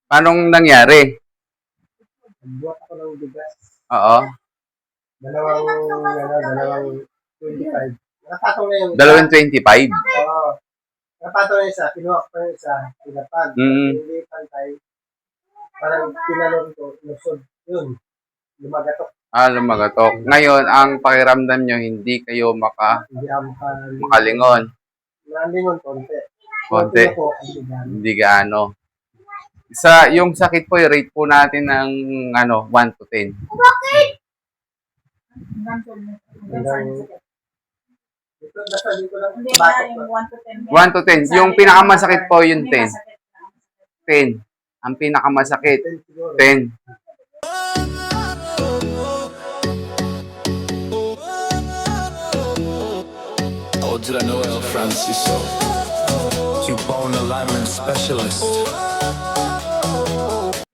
Anong nangyari? Buhat ako ng bigas. Oo. Dalawang 25. Nakapatong na yung isa. Dalawang 25. Oo. Nakapatong na yung isa. Kinuha ko yung isa. Pinapag. Hindi pantay. Parang pinalong ko. Lusod. Yun. Lumagatok. Lumagatok. Ngayon, ang pakiramdam nyo, hindi kayo Hindi ako makalingon. Nalingon konti. Konti. Hindi gaano. Yung sakit po, i-rate po natin ng 1 to 10. Bakit? 1 to 10. Yung pinakamasakit po, yung 10. 10. Ang pinakamasakit, 10. Audra Noel Francisco, bone alignment specialist.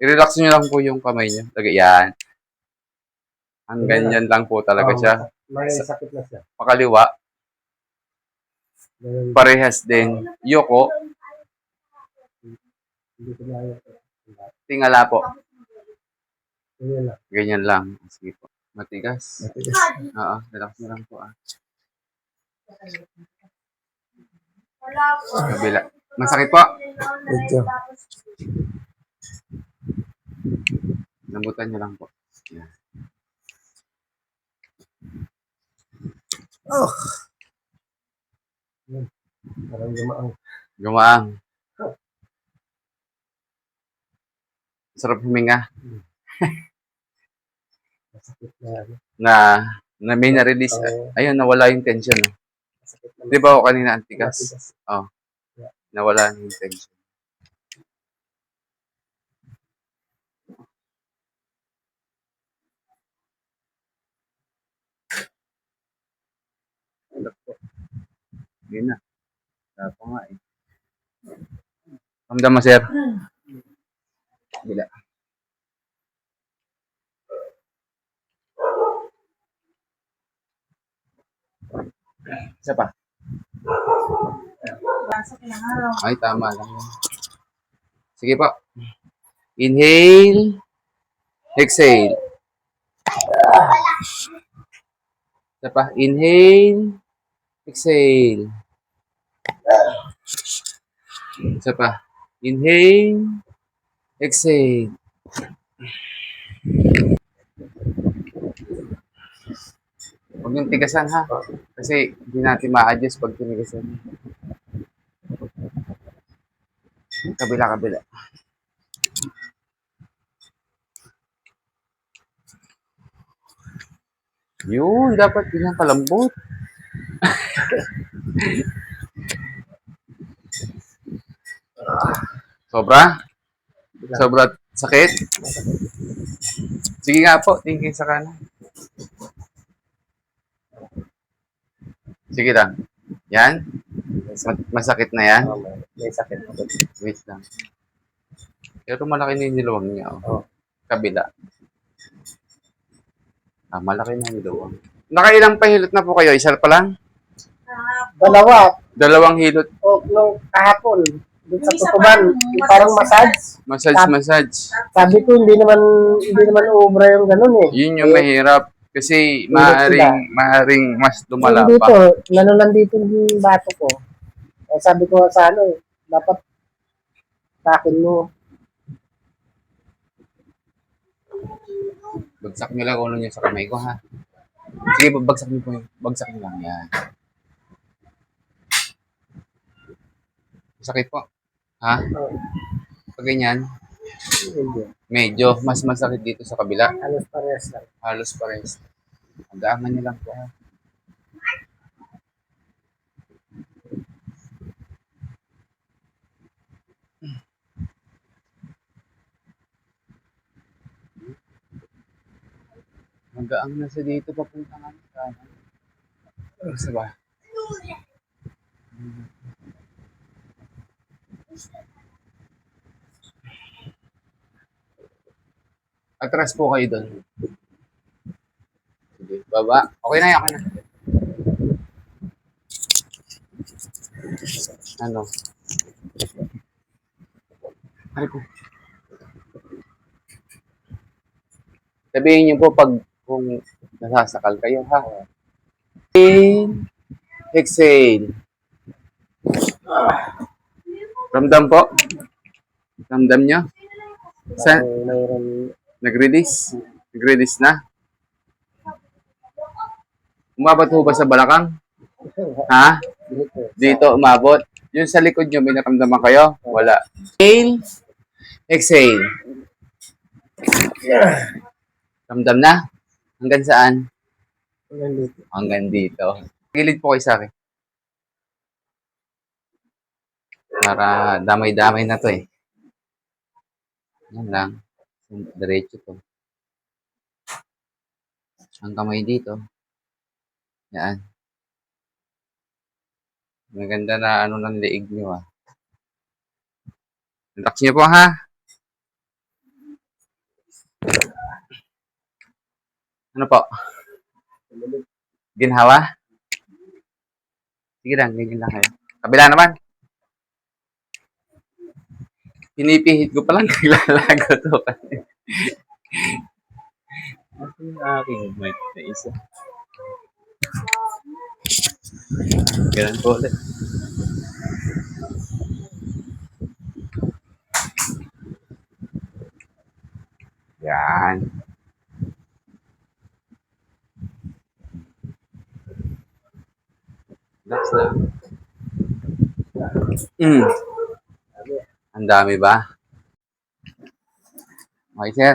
I-relax nyo lang po yung kamay nyo. Yan. Ang ganyan lang po talaga siya. May sakit na siya. Pakaliwa. Parehas din. Yoko. Tingala po. Ganyan lang. Sige po. Matigas. Oo. Relax nyo lang po. Kabila. Masakit po. Medyo. Lambutan nyo lang po. Yan. Oh. Parang gumaang. Gumaang. Sarap huminga. na may na-release. Ayun, nawala yung tension. Di ba ako kanina antigas? Oh. Nawala yung tension. Hindi na. Wala pa nga eh. Ramdam mo, sir? Bila. Isa pa. Ay, tama lang yan. Sige po. Inhale. Exhale. Isa pa. Inhale. Exhale. Isa pa. Inhale. Exhale. Huwag yung tigasan ha. Kasi hindi natin ma-adjust pag tinigasan. Kabila. Yun, dapat ganyan kalambot. Sobra sakit? Sige nga po, tingin sa kanan. Sige lang. Yan? Masakit na yan? May sakit. Wait lang. Pero malaki na yung niluwang niya. Oh. Kabila. Malaki na yung niluwang. Nakailang pahilot na po kayo? Isa pa lang? Dalawa. Dalawang hilot. O, nung kahapon. Doon sa tutuban. Parang massage. Massage. Sabi ko, hindi naman ubra yung ganun eh. Yun yung mahirap. Kasi maaring mas lumala dito, pa. nandito yung bato ko. Eh, sabi ko sa dapat sa akin mo. Bagsak nyo lang ulo nyo sa kamay ko, ha? Sige, bagsak nyo po yun. Bagsak nyo lang, yan. Masakit po. Ha? Pag ganyan, medyo mas masakit dito sa kabila. Halos parehas lang. Halos parehas. Hanggaangan nyo lang po, ha? Hanggaang nasa dito papunta nga sa kanan. Isa ba? Atras po kayo doon. Sige, baba. Okay na. Ano? Ay po. Sabihin niyo po pag kung nasasakal kayo, ha? Inhale, exhale. Ramdam po. Ramdam niyo. Mayroon Nag-release. Nag-release na. Umabot po ba sa balakang? Ha? dito. Dito umabot. Yung sa likod nyo, may naramdaman kayo? Wala. Inhale, exhale. Ramdam na? Hanggang saan? Hanggang dito. Hanggang dito. Gilid po kayo sa akin. Para damay-damay na to eh. Yan lang. Diretso to. Ang kamay dito. Yan. Maganda na ano ng leeg nyo ah. Relax nyo po ha. Ano po? Ginhawa? Sige lang, ganyan lang kayo. Kabila naman. Pinipihit ko palang naglalago to. Ito yung aking mic na isa. Ganun po ulit. Yan. Relax lang. Ang dami ba? Okay, sir.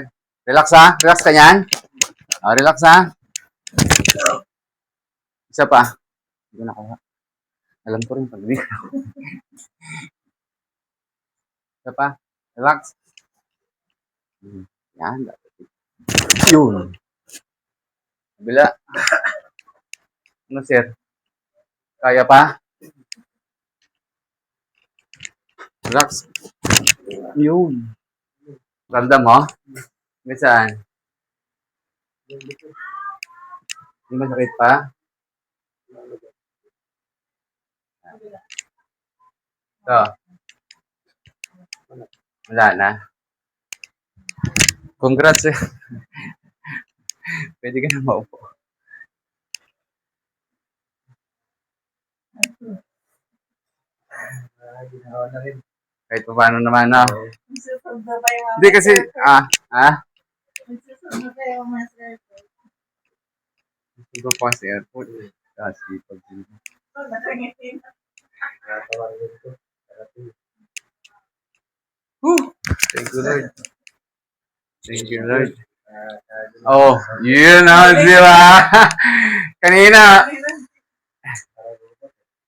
Relax ha. Relax ka yan. Oh, relax ha. Isa pa. Hindi ko nakuha. Alam ko rin pag di. Isa pa. Relax. Yan. Yun. Kabila. Ano, sir? Kaya pa? Relax. Yun. Ramdam mo? May saan? Hindi masakit pa? Ito. Wala na. Congrats eh. Pwede ka na maupo. Ginawa na rin. Kahit pa paano naman na. Nagsusod na ba yung mga Hindi kasi, Nagsusod na ba yung mga circle? hindi ko pa sa airport. Kasi pag Nakangitin. Natawag dito. Thank you, Lord. Thank you, Lord. Oh, yun na, di ba? Kanina.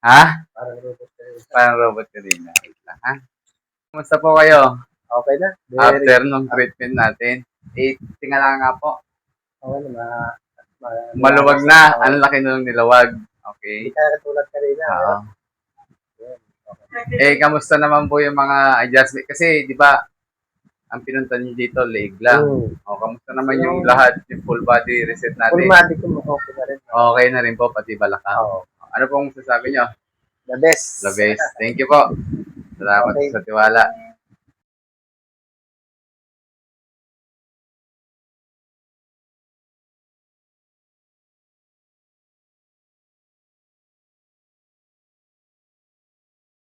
Ha? Parang robot ka rin. Parang robot ka din. Wait lang, ha? Kumusta po kayo? Okay na. After nung treatment natin. Tingala nga po. Okay na. Maluwag na. Ang laki na ng nilawag. Hindi Okay. ka katulad kanina. Oo. Kamusta naman po yung mga adjustment? Kasi, di ba, ang pinunta niyo dito, leg lang. O, kamusta naman yung lahat, yung full body reset natin? Pulmatic ko okay na rin. Okay na rin po, pati balakang. Oo. Ano pong sasabi niyo? The best. The best. Thank you po. Salamat Okay. sa tiwala.